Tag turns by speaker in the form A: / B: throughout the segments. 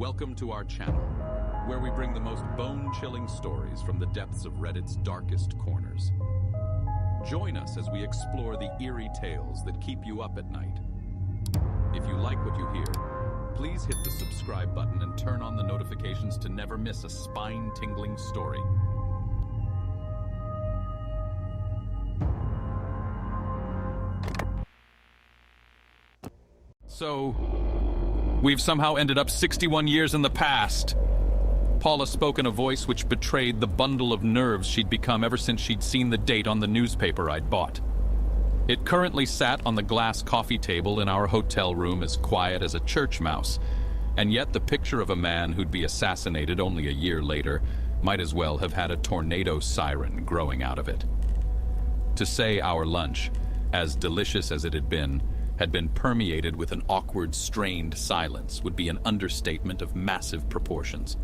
A: Welcome to our channel, where we bring the most bone-chilling stories from the depths of Reddit's darkest corners. Join us as we explore the eerie tales that keep you up at night. If you like what you hear, please hit the subscribe button and turn on the notifications to never miss a spine-tingling story. So, we've somehow ended up 61 years in the past. Paula spoke in a voice which betrayed the bundle of nerves she'd become ever since she'd seen the date on the newspaper I'd bought. It currently sat on the glass coffee table in our hotel room, as quiet as a church mouse, and yet the picture of a man who'd be assassinated only a year later might as well have had a tornado siren growing out of it. To say our lunch, as delicious as it had been permeated with an awkward, strained silence would be an understatement of massive proportions.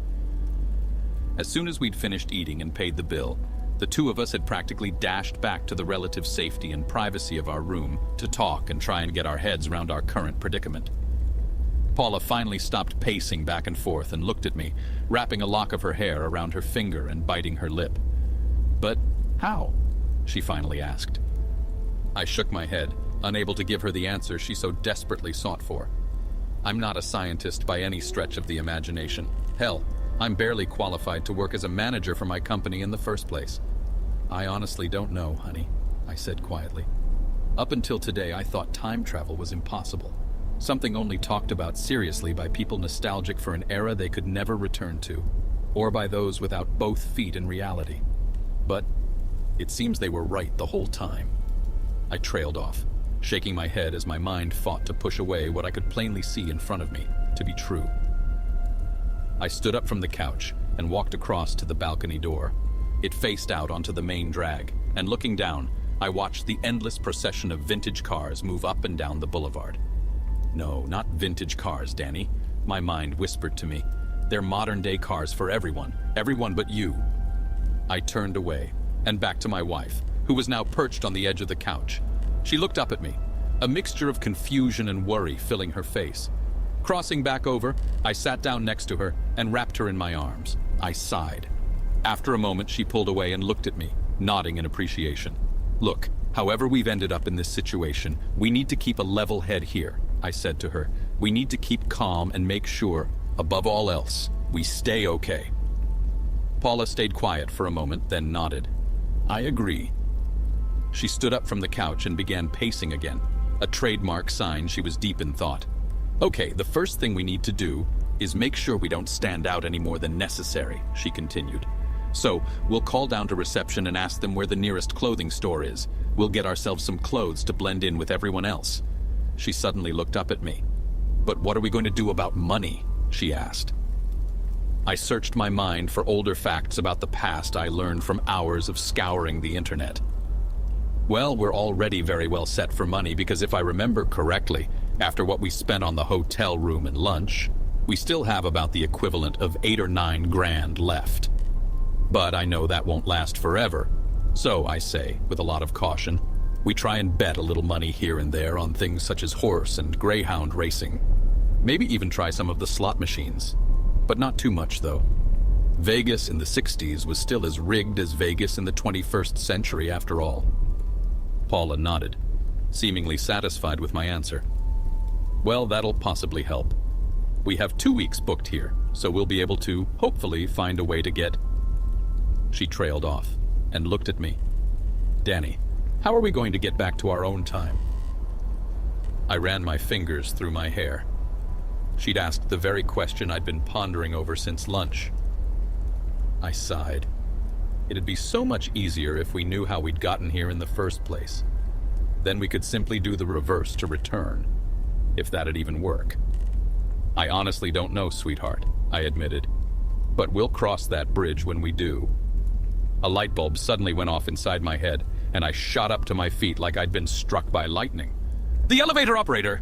A: As soon as we'd finished eating and paid the bill, the two of us had practically dashed back to the relative safety and privacy of our room to talk and try and get our heads around our current predicament. Paula finally stopped pacing back and forth and looked at me, wrapping a lock of her hair around her finger and biting her lip. "But how?" she finally asked. I shook my head, unable to give her the answer she so desperately sought for. I'm not a scientist by any stretch of the imagination. Hell, I'm barely qualified to work as a manager for my company in the first place. "I honestly don't know, honey," I said quietly. "Up until today, I thought time travel was impossible. Something only talked about seriously by people nostalgic for an era they could never return to, or by those without both feet in reality. But it seems they were right the whole time." I trailed off, shaking my head as my mind fought to push away what I could plainly see in front of me to be true. I stood up from the couch and walked across to the balcony door. It faced out onto the main drag, and looking down, I watched the endless procession of vintage cars move up and down the boulevard. "No, not vintage cars, Danny," my mind whispered to me. "They're modern-day cars for everyone but you." I turned away, and back to my wife, who was now perched on the edge of the couch. She looked up at me, a mixture of confusion and worry filling her face. Crossing back over, I sat down next to her and wrapped her in my arms. I sighed. After a moment, she pulled away and looked at me, nodding in appreciation. "Look, however we've ended up in this situation, we need to keep a level head here," I said to her. "We need to keep calm and make sure, above all else, we stay okay." Paula stayed quiet for a moment, then nodded. "I agree." She stood up from the couch and began pacing again, a trademark sign she was deep in thought. "Okay, the first thing we need to do is make sure we don't stand out any more than necessary," she continued. "So, we'll call down to reception and ask them where the nearest clothing store is. We'll get ourselves some clothes to blend in with everyone else." She suddenly looked up at me. "But what are we going to do about money?" she asked. I searched my mind for older facts about the past I learned from hours of scouring the internet. "Well, we're already very well set for money because if I remember correctly, after what we spent on the hotel room and lunch, we still have about the equivalent of 8 or 9 grand left. But I know that won't last forever. So, I say, with a lot of caution, we try and bet a little money here and there on things such as horse and greyhound racing. Maybe even try some of the slot machines. But not too much, though. Vegas in the 60s was still as rigged as Vegas in the 21st century after all." Paula nodded, seemingly satisfied with my answer. "Well, that'll possibly help. We have 2 weeks booked here, so we'll be able to, hopefully, find a way to get..." She trailed off and looked at me. "Danny, how are we going to get back to our own time?" I ran my fingers through my hair. She'd asked the very question I'd been pondering over since lunch. I sighed. It'd be so much easier if we knew how we'd gotten here in the first place. Then we could simply do the reverse to return, if that'd even work. "I honestly don't know, sweetheart," I admitted. "But we'll cross that bridge when we do." A light bulb suddenly went off inside my head, and I shot up to my feet like I'd been struck by lightning. "The elevator operator!"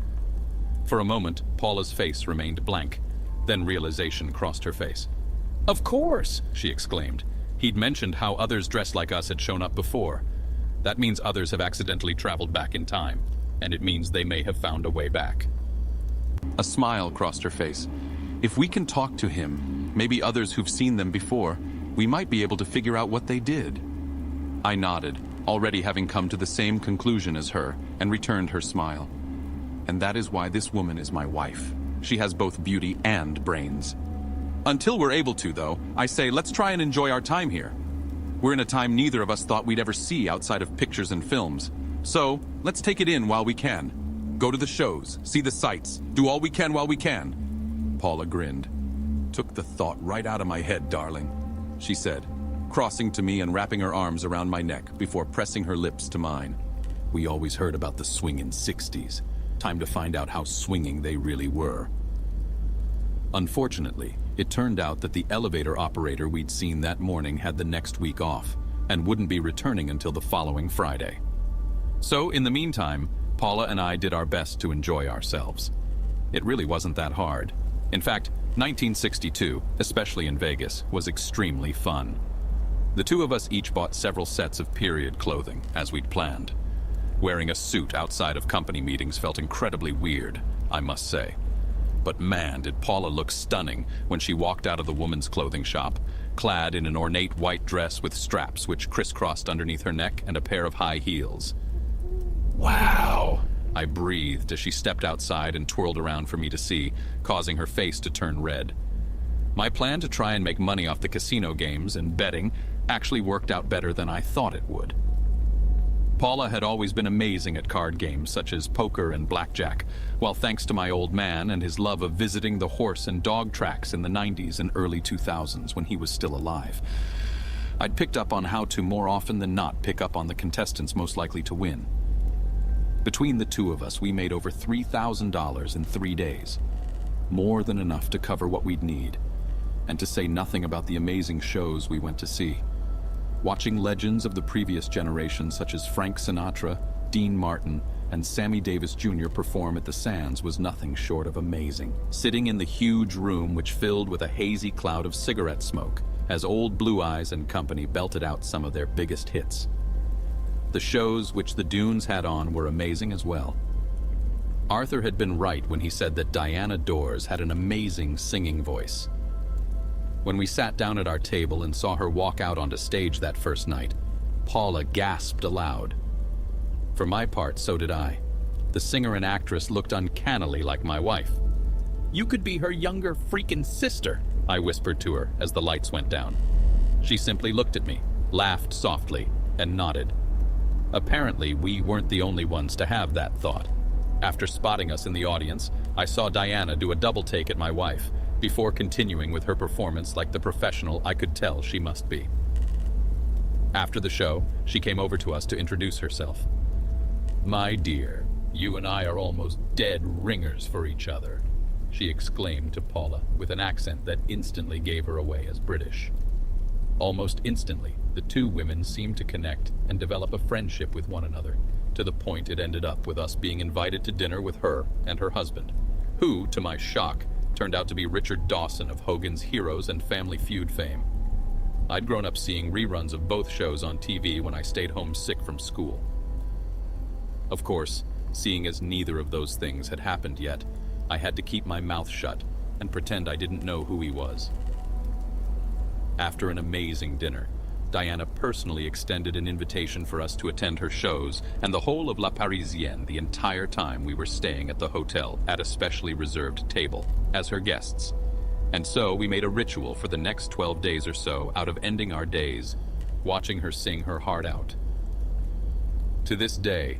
A: For a moment, Paula's face remained blank. Then realization crossed her face. "Of course!" she exclaimed. He'd mentioned how others dressed like us had shown up before. That means others have accidentally traveled back in time, and it means they may have found a way back. A smile crossed her face.
B: If we can talk to him, maybe others who've seen them before, we might be able to figure out what they did." I nodded, already having come to the same conclusion as her, and returned her smile. "And that is why this woman is my wife. She has both beauty and brains. Until we're able to, though, I say let's try and enjoy our time here. We're in a time neither of us thought we'd ever see outside of pictures and films. So, let's take it in while we can. Go to the shows, see the sights, do all we can while we can." Paula grinned. "Took the thought right out of my head, darling," she said, crossing to me and wrapping her arms around my neck before pressing her lips to mine. "We always heard about the swingin' 60s. Time to find out how swinging they really were." Unfortunately, it turned out that the elevator operator we'd seen that morning had the next week off and wouldn't be returning until the following Friday. So, in the meantime, Paula and I did our best to enjoy ourselves. It really wasn't that hard. In fact, 1962, especially in Vegas, was extremely fun. The two of us each bought several sets of period clothing, as we'd planned. Wearing a suit outside of company meetings felt incredibly weird, I must say. But man, did Paula look stunning when she walked out of the woman's clothing shop, clad in an ornate white dress with straps which crisscrossed underneath her neck and a pair of high heels. "Wow," I breathed as she stepped outside and twirled around for me to see, causing her face to turn red. My plan to try and make money off the casino games and betting actually worked out better than I thought it would. Paula had always been amazing at card games such as poker and blackjack, while thanks to my old man and his love of visiting the horse and dog tracks in the 90s and early 2000s when he was still alive, I'd picked up on how to more often than not pick up on the contestants most likely to win. Between the two of us, we made over $3,000 in 3 days. More than enough to cover what we'd need, and to say nothing about the amazing shows we went to see. Watching legends of the previous generation such as Frank Sinatra, Dean Martin, and Sammy Davis Jr. perform at the Sands was nothing short of amazing. Sitting in the huge room which filled with a hazy cloud of cigarette smoke as Old Blue Eyes and company belted out some of their biggest hits. The shows which the Dunes had on were amazing as well. Arthur had been right when he said that Diana Dors had an amazing singing voice. When we sat down at our table and saw her walk out onto stage that first night, Paula gasped aloud. For my part, so did I. The singer and actress looked uncannily like my wife. "You could be her younger freaking sister," I whispered to her as the lights went down. She simply looked at me, laughed softly, and nodded. Apparently, we weren't the only ones to have that thought. After spotting us in the audience, I saw Diana do a double take at my wife, before continuing with her performance like the professional I could tell she must be. After the show, she came over to us to introduce herself. "My dear, you and I are almost dead ringers for each other," she exclaimed to Paula with an accent that instantly gave her away as British. Almost instantly, the two women seemed to connect and develop a friendship with one another, to the point it ended up with us being invited to dinner with her and her husband, who, to my shock, turned out to be Richard Dawson of Hogan's Heroes and Family Feud fame. I'd grown up seeing reruns of both shows on TV when I stayed home sick from school. Of course, seeing as neither of those things had happened yet, I had to keep my mouth shut and pretend I didn't know who he was. After an amazing dinner, Diana personally extended an invitation for us to attend her shows and the whole of La Parisienne the entire time we were staying at the hotel at a specially reserved table as her guests. And so we made a ritual for the next 12 days or so out of ending our days, watching her sing her heart out. To this day,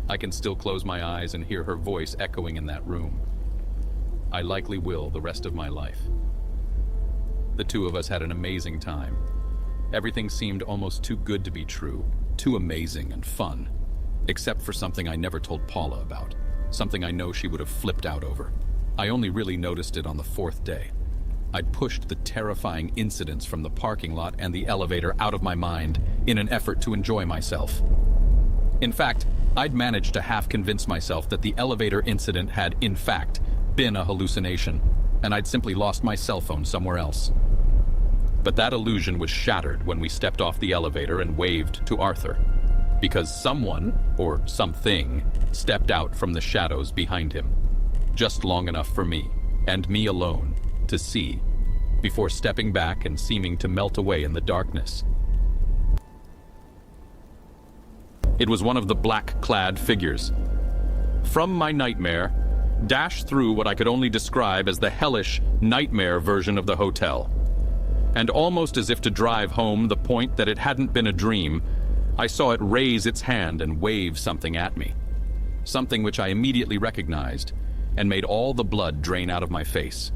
B: I can still close my eyes and hear her voice echoing in that room. I likely will the rest of my life. The two of us had an amazing time. Everything seemed almost too good to be true, too amazing and fun, except for something I never told Paula about, something I know she would have flipped out over. I only really noticed it on the 4th day. I'd pushed the terrifying incidents from the parking lot and the elevator out of my mind in an effort to enjoy myself. In fact, I'd managed to half convince myself that the elevator incident had, in fact, been a hallucination, and I'd simply lost my cell phone somewhere else. But that illusion was shattered when we stepped off the elevator and waved to Arthur, because someone, or something, stepped out from the shadows behind him, just long enough for me, and me alone, to see, before stepping back and seeming to melt away in the darkness. It was one of the black-clad figures. From my nightmare, dashed through what I could only describe as the hellish nightmare version of the hotel. And almost as if to drive home the point that it hadn't been a dream, I saw it raise its hand and wave something at me. Something which I immediately recognized and made all the blood drain out of my face.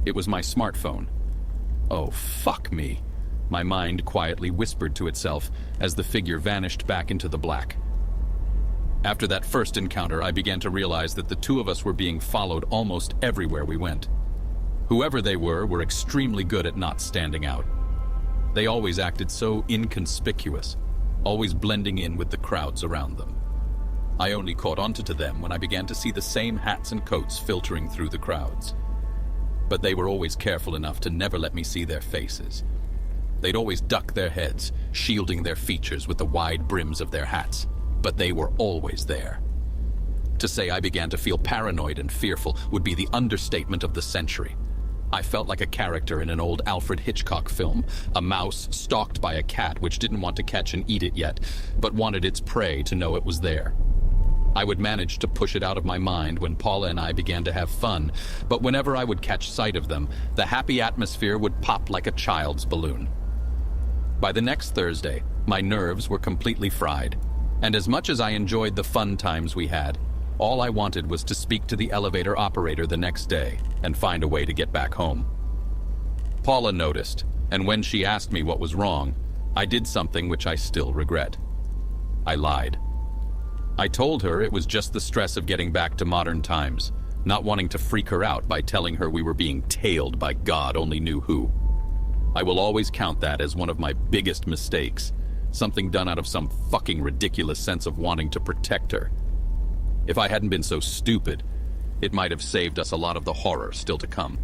B: It was my smartphone. Oh, fuck me, my mind quietly whispered to itself as the figure vanished back into the black. After that first encounter, I began to realize that the two of us were being followed almost everywhere we went. Whoever they were extremely good at not standing out. They always acted so inconspicuous, always blending in with the crowds around them. I only caught onto them when I began to see the same hats and coats filtering through the crowds. But they were always careful enough to never let me see their faces. They'd always duck their heads, shielding their features with the wide brims of their hats, but they were always there. To say I began to feel paranoid and fearful would be the understatement of the century. I felt like a character in an old Alfred Hitchcock film, a mouse stalked by a cat which didn't want to catch and eat it yet, but wanted its prey to know it was there. I would manage to push it out of my mind when Paula and I began to have fun, but whenever I would catch sight of them, the happy atmosphere would pop like a child's balloon. By the next Thursday, my nerves were completely fried, and as much as I enjoyed the fun times we had, all I wanted was to speak to the elevator operator the next day and find a way to get back home. Paula noticed, and when she asked me what was wrong, I did something which I still regret. I lied. I told her it was just the stress of getting back to modern times, not wanting to freak her out by telling her we were being tailed by God only knew who. I will always count that as one of my biggest mistakes, something done out of some fucking ridiculous sense of wanting to protect her. If I hadn't been so stupid, it might have saved us a lot of the horror still to come.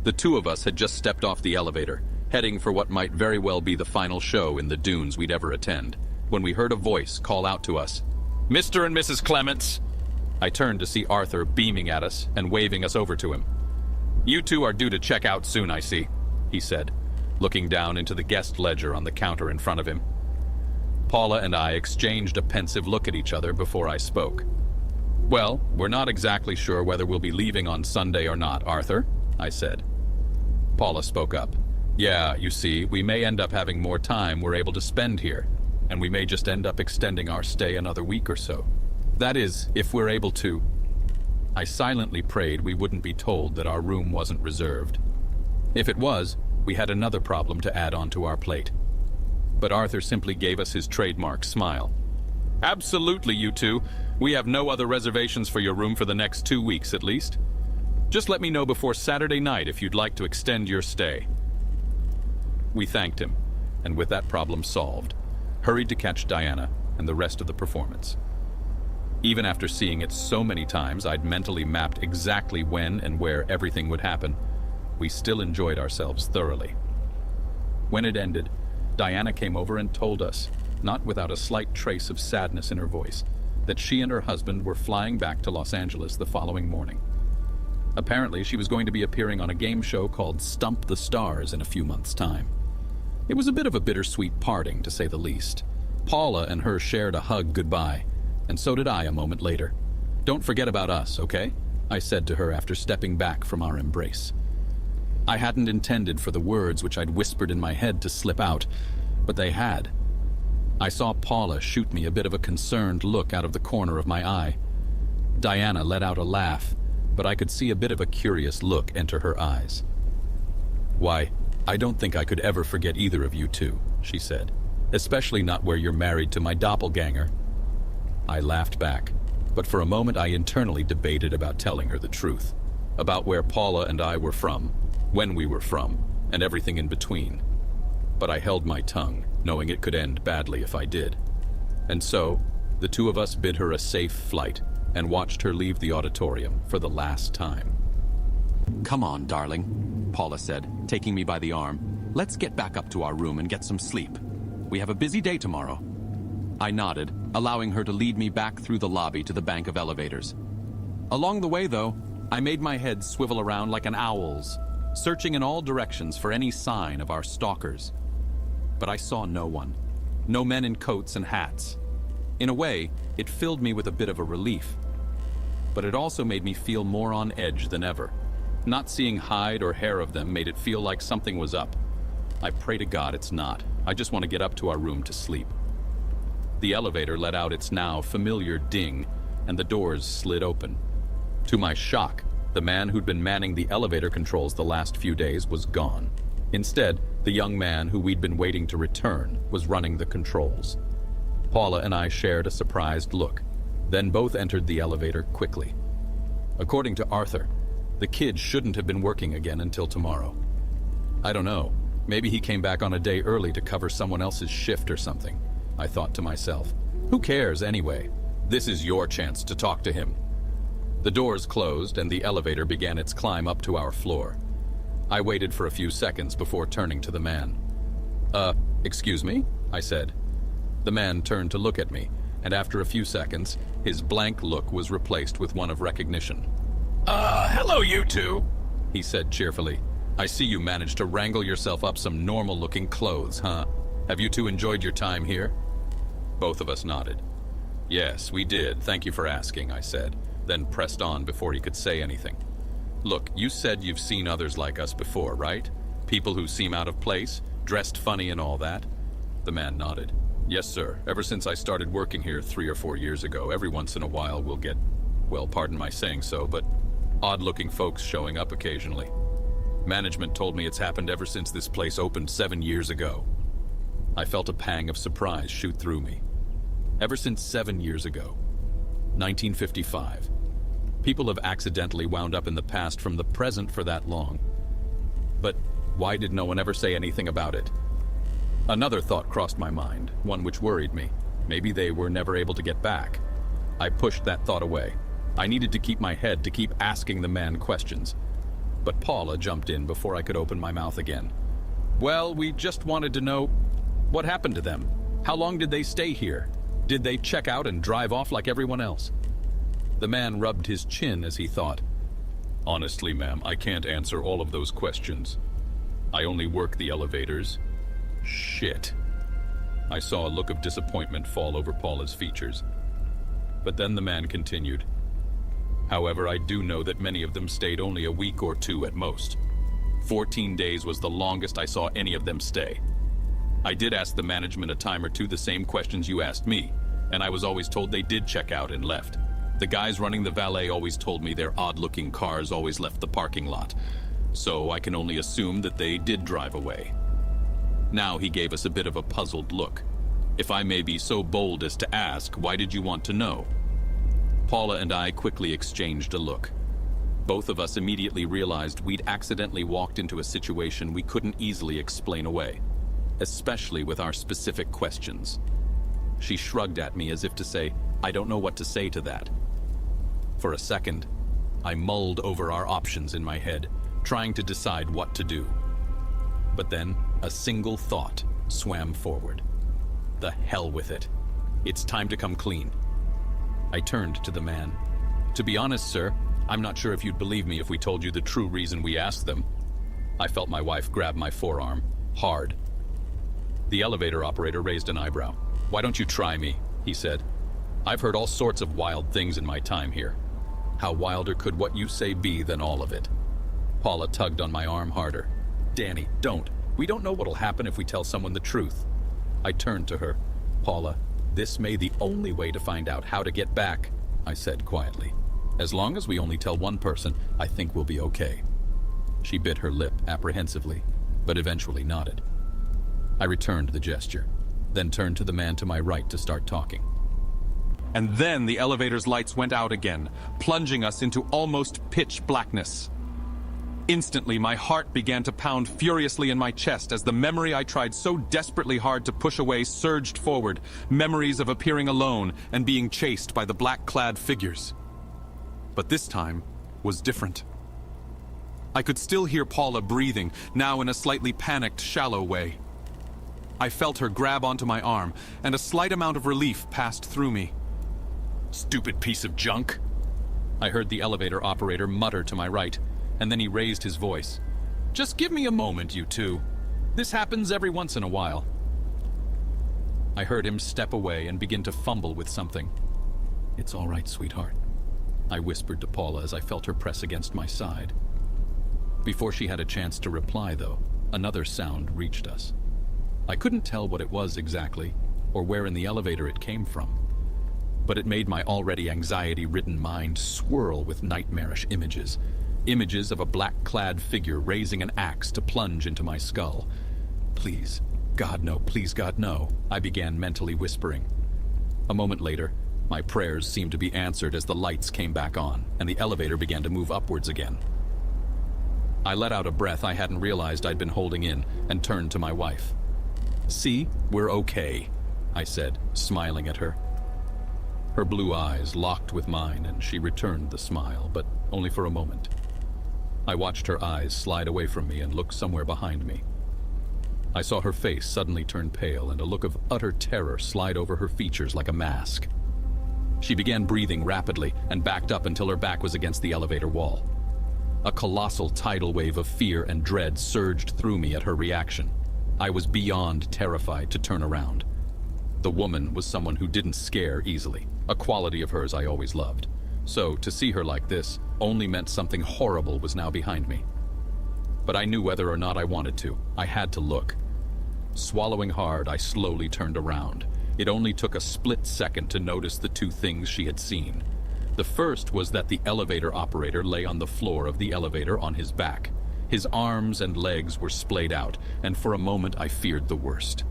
B: The two of us had just stepped off the elevator, heading for what might very well be the final show in the dunes we'd ever attend, when we heard a voice call out to us, "Mr. and Mrs. Clements!" I turned to see Arthur beaming at us and waving us over to him. "You two are due to check out soon, I see," he said, looking down into the guest ledger on the counter in front of him. Paula and I exchanged a pensive look at each other before I spoke. "Well, we're not exactly sure whether we'll be leaving on Sunday or not, Arthur," I said. Paula spoke up. "Yeah, you see, we may end up having more time we're able to spend here, and we may just end up extending our stay another week or so. That is, if we're able to." I silently prayed we wouldn't be told that our room wasn't reserved. If it was, we had another problem to add onto our plate. But Arthur simply gave us his trademark smile. "Absolutely, you two. We have no other reservations for your room for the next 2 weeks at least. Just let me know before Saturday night if you'd like to extend your stay." We thanked him, and with that problem solved, hurried to catch Diana and the rest of the performance. Even after seeing it so many times I'd mentally mapped exactly when and where everything would happen, we still enjoyed ourselves thoroughly. When it ended, Diana came over and told us, not without a slight trace of sadness in her voice, that she and her husband were flying back to Los Angeles the following morning. Apparently, she was going to be appearing on a game show called Stump the Stars in a few months' time. It was a bit of a bittersweet parting, to say the least. Paula and her shared a hug goodbye, and so did I a moment later. "Don't forget about us, okay?" I said to her after stepping back from our embrace. I hadn't intended for the words which I'd whispered in my head to slip out, but they had. I saw Paula shoot me a bit of a concerned look out of the corner of my eye. Diana let out a laugh, but I could see a bit of a curious look enter her eyes. "Why, I don't think I could ever forget either of you two," she said, "especially not where you're married to my doppelganger." I laughed back, but for a moment I internally debated about telling her the truth, about where Paula and I were from, when we were from, and everything in between. But I held my tongue, knowing it could end badly if I did. And so, the two of us bid her a safe flight and watched her leave the auditorium for the last time. "Come on, darling," Paula said, taking me by the arm. "Let's get back up to our room and get some sleep. We have a busy day tomorrow." I nodded, allowing her to lead me back through the lobby to the bank of elevators. Along the way, though, I made my head swivel around like an owl's, searching in all directions for any sign of our stalkers. But I saw no one. No men in coats and hats. In a way, it filled me with a bit of a relief. But it also made me feel more on edge than ever. Not seeing hide or hair of them made it feel like something was up. I pray to God it's not. I just want to get up to our room to sleep. The elevator let out its now familiar ding, and the doors slid open. To my shock, the man who'd been manning the elevator controls the last few days was gone. Instead, the young man who we'd been waiting to return was running the controls. Paula and I shared a surprised look, then both entered the elevator quickly. According to Arthur, the kid shouldn't have been working again until tomorrow. I don't know, maybe he came back on a day early to cover someone else's shift or something, I thought to myself. Who cares anyway? This is your chance to talk to him. The doors closed and the elevator began its climb up to our floor. I waited for a few seconds before turning to the man. Excuse me?" I said. The man turned to look at me, and after a few seconds, his blank look was replaced with one of recognition. Hello you two," he said cheerfully. "I see you managed to wrangle yourself up some normal-looking clothes, huh? Have you two enjoyed your time here?" Both of us nodded. "Yes, we did. Thank you for asking," I said, then pressed on before he could say anything. "Look, you said you've seen others like us before, right? People who seem out of place, dressed funny and all that?" The man nodded. "Yes, sir. Ever since I started working here 3 or 4 years ago, every once in a while we'll get, well, pardon my saying so, but odd-looking folks showing up occasionally. Management told me it's happened ever since this place opened 7 years ago." I felt a pang of surprise shoot through me. Ever since 7 years ago. 1955. People have accidentally wound up in the past from the present for that long. But why did no one ever say anything about it? Another thought crossed my mind, one which worried me. Maybe they were never able to get back. I pushed that thought away. I needed to keep my head to keep asking the man questions. But Paula jumped in before I could open my mouth again. "Well, we just wanted to know what happened to them. How long did they stay here? Did they check out and drive off like everyone else?" The man rubbed his chin as he thought. "Honestly, ma'am, I can't answer all of those questions. I only work the elevators." Shit. I saw a look of disappointment fall over Paula's features. But then the man continued. "However, I do know that many of them stayed only a week or 2 at most. 14 days was the longest I saw any of them stay. I did ask the management a time or two the same questions you asked me, and I was always told they did check out and left. The guys running the valet always told me their odd-looking cars always left the parking lot, so I can only assume that they did drive away." Now he gave us a bit of a puzzled look. "If I may be so bold as to ask, why did you want to know?" Paula and I quickly exchanged a look. Both of us immediately realized we'd accidentally walked into a situation we couldn't easily explain away, especially with our specific questions. She shrugged at me as if to say, "I don't know what to say to that." For a second, I mulled over our options in my head, trying to decide what to do. But then, a single thought swam forward. The hell with it. It's time to come clean. I turned to the man. "To be honest, sir, I'm not sure if you'd believe me if we told you the true reason we asked them." I felt my wife grab my forearm, hard. The elevator operator raised an eyebrow. "Why don't you try me?" he said. "I've heard all sorts of wild things in my time here. How wilder could what you say be than all of it?" Paula tugged on my arm harder. "Danny, don't. We don't know what'll happen if we tell someone the truth." I turned to her. "Paula, this may be the only way to find out how to get back," I said quietly. "As long as we only tell one person, I think we'll be okay." She bit her lip apprehensively, but eventually nodded. I returned the gesture, then turned to the man to my right to start talking.
A: And then the elevator's lights went out again, plunging us into almost pitch blackness. Instantly, my heart began to pound furiously in my chest as the memory I tried so desperately hard to push away surged forward, memories of appearing alone and being chased by the black-clad figures. But this time was different. I could still hear Paula breathing, now in a slightly panicked, shallow way. I felt her grab onto my arm, and a slight amount of relief passed through me. "Stupid piece of junk," I heard the elevator operator mutter to my right, and then he raised his voice. Just give me a moment, you two. This happens every once in a while. I heard him step away and begin to fumble with something.
B: It's all right, sweetheart, I whispered to Paula as I felt her press against my side. Before she had a chance to reply, though, another sound reached us. I couldn't tell what it was exactly, or where in the elevator it came from, but it made my already anxiety-ridden mind swirl with nightmarish images. Images of a black-clad figure raising an axe to plunge into my skull. Please, God no, please God no, I began mentally whispering. A moment later, my prayers seemed to be answered as the lights came back on, and the elevator began to move upwards again. I let out a breath I hadn't realized I'd been holding in, and turned to my wife. "See, we're okay," I said, smiling at her. Her blue eyes locked with mine, and she returned the smile, but only for a moment. I watched her eyes slide away from me and look somewhere behind me. I saw her face suddenly turn pale, and a look of utter terror slide over her features like a mask. She began breathing rapidly and backed up until her back was against the elevator wall. A colossal tidal wave of fear and dread surged through me at her reaction. I was beyond terrified to turn around. The woman was someone who didn't scare easily, a quality of hers I always loved. So, to see her like this only meant something horrible was now behind me. But I knew whether or not I wanted to. I had to look. Swallowing hard, I slowly turned around. It only took a split second to notice the two things she had seen. The first was that the elevator operator lay on the floor of the elevator on his back. His arms and legs were splayed out, and for a moment I feared the worst.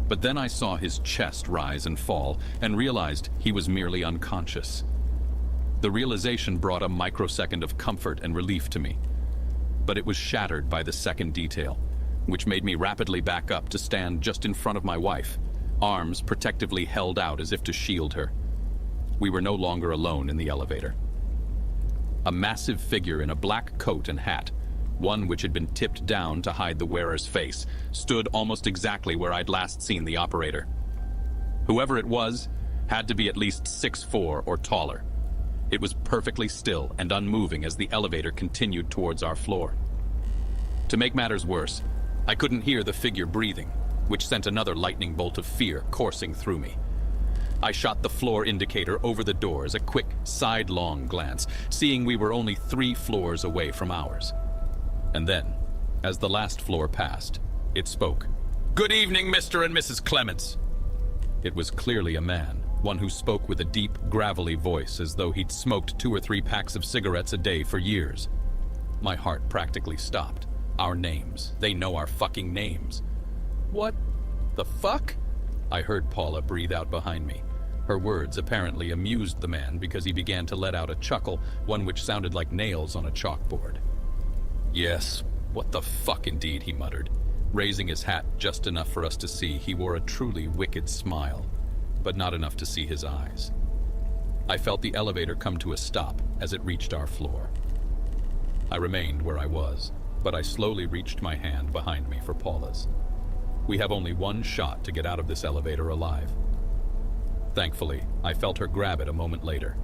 B: But then I saw his chest rise and fall, and realized he was merely unconscious. The realization brought a microsecond of comfort and relief to me. But it was shattered by the second detail, which made me rapidly back up to stand just in front of my wife, arms protectively held out as if to shield her. We were no longer alone in the elevator. A massive figure in a black coat and hat, one which had been tipped down to hide the wearer's face, stood almost exactly where I'd last seen the operator. Whoever it was had to be at least 6'4" or taller. It was perfectly still and unmoving as the elevator continued towards our floor. To make matters worse, I couldn't hear the figure breathing, which sent another lightning bolt of fear coursing through me. I shot the floor indicator over the doors, a quick, sidelong glance, seeing we were only 3 floors away from ours. And then, as the last floor passed, it spoke.
A: "Good evening, Mr. and Mrs. Clements."
B: It was clearly a man, one who spoke with a deep, gravelly voice as though he'd smoked 2 or 3 packs of cigarettes a day for years. My heart practically stopped. Our names. They know our fucking names. "What the fuck?" I heard Paula breathe out behind me. Her words apparently amused the man because he began to let out a chuckle, one which sounded like nails on a chalkboard. "Yes, what the fuck indeed," he muttered. Raising his hat just enough for us to see, he wore a truly wicked smile, but not enough to see his eyes. I felt the elevator come to a stop as it reached our floor. I remained where I was, but I slowly reached my hand behind me for Paula's. We have only one shot to get out of this elevator alive. Thankfully, I felt her grab it a moment later.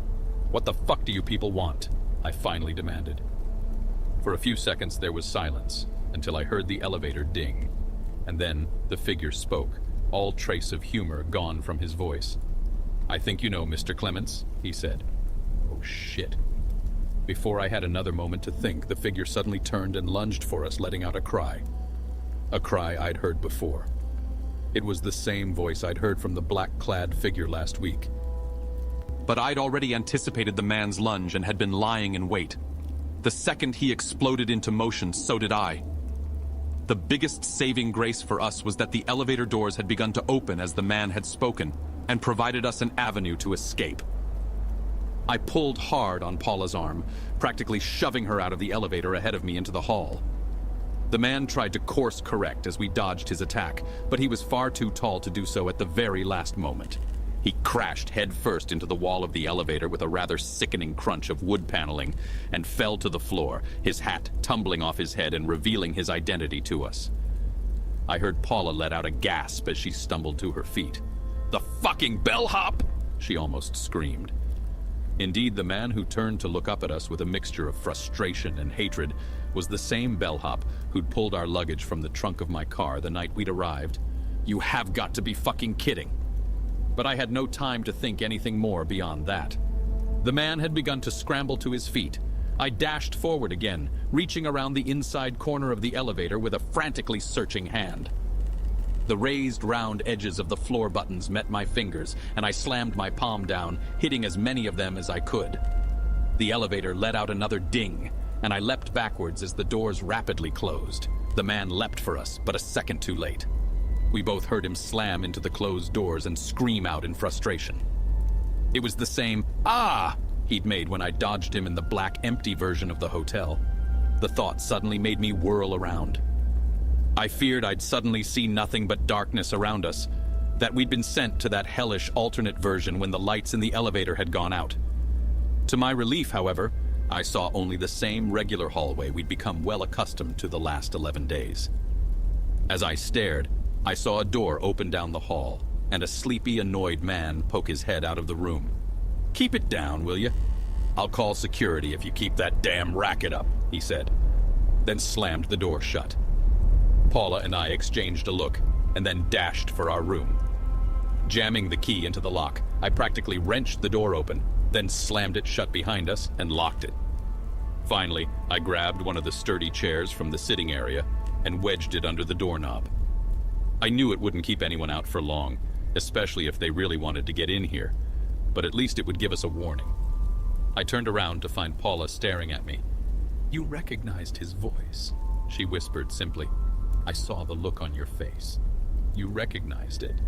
B: "What the fuck do you people want?" I finally demanded. For a few seconds there was silence, until I heard the elevator ding. And then the figure spoke, all trace of humor gone from his voice. "I think you know, Mr. Clements," he said. Oh shit. Before I had another moment to think, the figure suddenly turned and lunged for us, letting out a cry. A cry I'd heard before. It was the same voice I'd heard from the black-clad figure last week. But I'd already anticipated the man's lunge and had been lying in wait. The second he exploded into motion, so did I. The biggest saving grace for us was that the elevator doors had begun to open as the man had spoken, and provided us an avenue to escape. I pulled hard on Paula's arm, practically shoving her out of the elevator ahead of me into the hall. The man tried to course correct as we dodged his attack, but he was far too tall to do so at the very last moment. He crashed headfirst into the wall of the elevator with a rather sickening crunch of wood paneling and fell to the floor, his hat tumbling off his head and revealing his identity to us. I heard Paula let out a gasp as she stumbled to her feet. "The fucking bellhop!" she almost screamed. Indeed, the man who turned to look up at us with a mixture of frustration and hatred was the same bellhop who'd pulled our luggage from the trunk of my car the night we'd arrived. You have got to be fucking kidding. But I had no time to think anything more beyond that. The man had begun to scramble to his feet. I dashed forward again, reaching around the inside corner of the elevator with a frantically searching hand. The raised round edges of the floor buttons met my fingers, and I slammed my palm down, hitting as many of them as I could. The elevator let out another ding, and I leapt backwards as the doors rapidly closed. The man leapt for us, but a second too late. We both heard him slam into the closed doors and scream out in frustration. It was the same "ah" he'd made when I dodged him in the black, empty version of the hotel. The thought suddenly made me whirl around. I feared I'd suddenly see nothing but darkness around us, that we'd been sent to that hellish alternate version when the lights in the elevator had gone out. To my relief, however, I saw only the same regular hallway we'd become well accustomed to the last 11 days. As I stared, I saw a door open down the hall, and a sleepy, annoyed man poke his head out of the room. "Keep it down, will you? I'll call security if you keep that damn racket up," he said, then slammed the door shut. Paula and I exchanged a look, and then dashed for our room. Jamming the key into the lock, I practically wrenched the door open, then slammed it shut behind us and locked it. Finally, I grabbed one of the sturdy chairs from the sitting area and wedged it under the doorknob. I knew it wouldn't keep anyone out for long, especially if they really wanted to get in here, but at least it would give us a warning. I turned around to find Paula staring at me. "You recognized his voice," she whispered simply. "I saw the look on your face. You recognized it."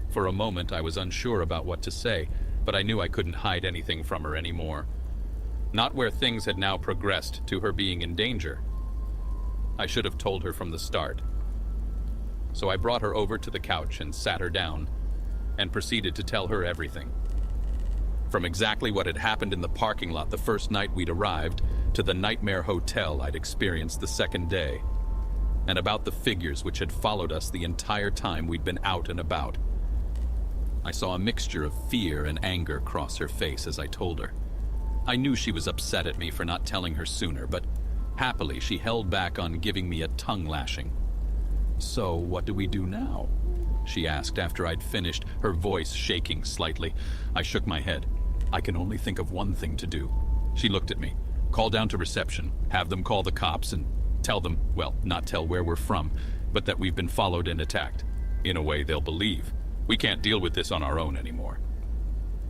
B: For a moment, I was unsure about what to say, but I knew I couldn't hide anything from her anymore. Not where things had now progressed to her being in danger. I should have told her from the start. So I brought her over to the couch and sat her down, and proceeded to tell her everything. From exactly what had happened in the parking lot the first night we'd arrived, to the nightmare hotel I'd experienced the second day, and about the figures which had followed us the entire time we'd been out and about. I saw a mixture of fear and anger cross her face as I told her. I knew she was upset at me for not telling her sooner, but happily she held back on giving me a tongue lashing. "So, what do we do now?" she asked after I'd finished, her voice shaking slightly. I shook my head. "I can only think of one thing to do." She looked at me. "Call down to reception, have them call the cops, and tell them, well, not tell where we're from, but that we've been followed and attacked. In a way, they'll believe. We can't deal with this on our own anymore."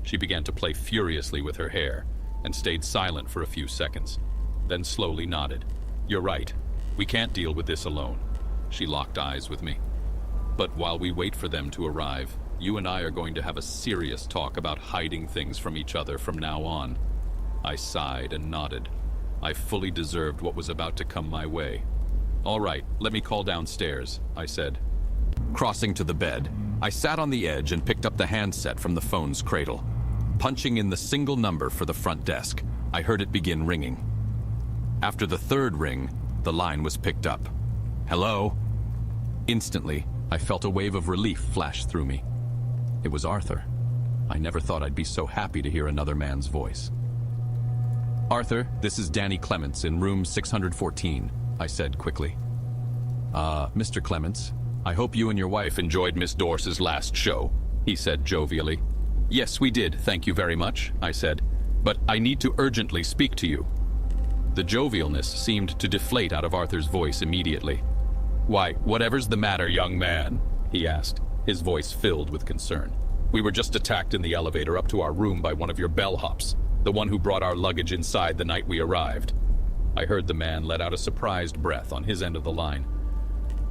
B: She began to play furiously with her hair and stayed silent for a few seconds, then slowly nodded. "You're right. We can't deal with this alone." She locked eyes with me. "But while we wait for them to arrive, you and I are going to have a serious talk about hiding things from each other from now on." I sighed and nodded. I fully deserved what was about to come my way. "All right, let me call downstairs," I said. Crossing to the bed, I sat on the edge and picked up the handset from the phone's cradle. Punching in the single number for the front desk, I heard it begin ringing. After the third ring, the line was picked up. "Hello?" Instantly, I felt a wave of relief flash through me. It was Arthur. I never thought I'd be so happy to hear another man's voice. "Arthur, this is Danny Clements in room 614, I said quickly. Mr. Clements, I hope you and your wife enjoyed Miss Dorse's last show," he said jovially. "Yes, we did, thank you very much," I said. "But I need to urgently speak to you." The jovialness seemed to deflate out of Arthur's voice immediately. "Why, whatever's the matter, young man?" he asked, his voice filled with concern. "We were just attacked in the elevator up to our room by one of your bellhops, the one who brought our luggage inside the night we arrived." I heard the man let out a surprised breath on his end of the line.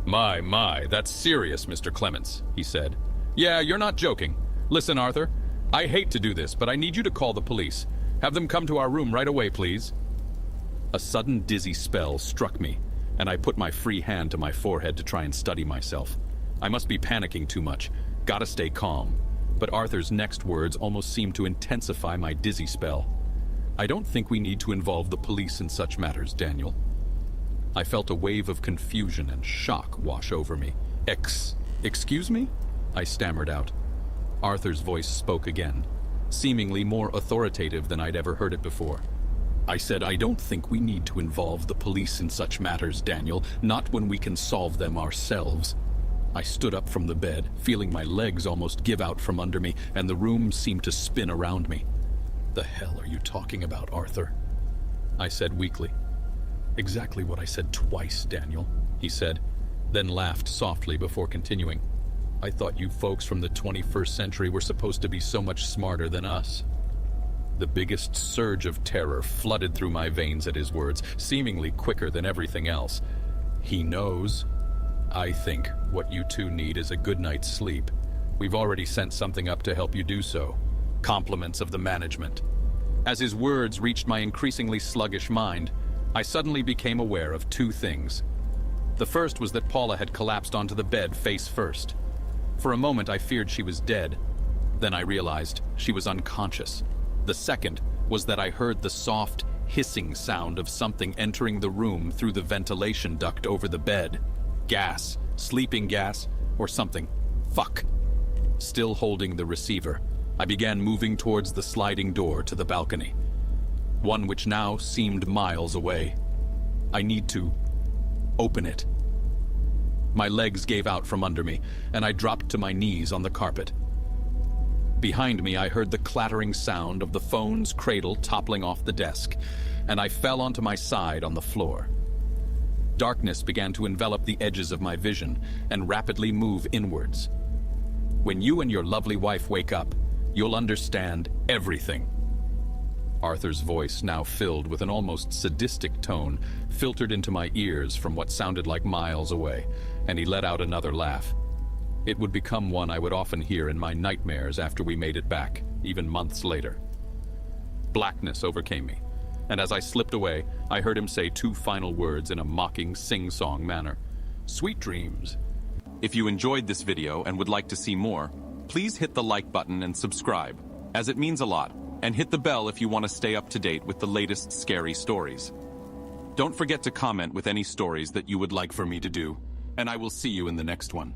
B: My, that's serious, Mr. Clements," he said. "Yeah, you're not joking. Listen, Arthur, I hate to do this, but I need you to call the police. Have them come to our room right away, please." A sudden dizzy spell struck me, and I put my free hand to my forehead to try and steady myself. I must be panicking too much. Gotta stay calm. But Arthur's next words almost seemed to intensify my dizzy spell. "I don't think we need to involve the police in such matters, Daniel." I felt a wave of confusion and shock wash over me. Excuse me?" I stammered out. Arthur's voice spoke again, seemingly more authoritative than I'd ever heard it before. I said, I don't think we need to involve the police in such matters, Daniel, not when we can solve them ourselves. I stood up from the bed, feeling my legs almost give out from under me, and the room seemed to spin around me. The hell are you talking about, Arthur? I said weakly. Exactly what I said twice, Daniel, he said, then laughed softly before continuing. I thought you folks from the 21st century were supposed to be so much smarter than us. The biggest surge of terror flooded through my veins at his words, seemingly quicker than everything else. He knows. I think what you two need is a good night's sleep. We've already sent something up to help you do so. Compliments of the management. As his words reached my increasingly sluggish mind, I suddenly became aware of two things. The first was that Paula had collapsed onto the bed face first. For a moment I feared she was dead. Then I realized she was unconscious. The second was that I heard the soft, hissing sound of something entering the room through the ventilation duct over the bed. Gas, sleeping gas, or something. Fuck. Still holding the receiver, I began moving towards the sliding door to the balcony. One which now seemed miles away. I need to open it. My legs gave out from under me, and I dropped to my knees on the carpet. Behind me, I heard the clattering sound of the phone's cradle toppling off the desk, and I fell onto my side on the floor. Darkness began to envelop the edges of my vision and rapidly move inwards. When you and your lovely wife wake up, you'll understand everything. Arthur's voice, now filled with an almost sadistic tone, filtered into my ears from what sounded like miles away, and he let out another laugh. It would become one I would often hear in my nightmares after we made it back, even months later. Blackness overcame me, and as I slipped away, I heard him say two final words in a mocking, sing-song manner. Sweet dreams. If you enjoyed this video and would like to see more, please hit the like button and subscribe, as it means a lot, and hit the bell if you want to stay up to date with the latest scary stories. Don't forget to comment with any stories that you would like for me to do, and I will see you in the next one.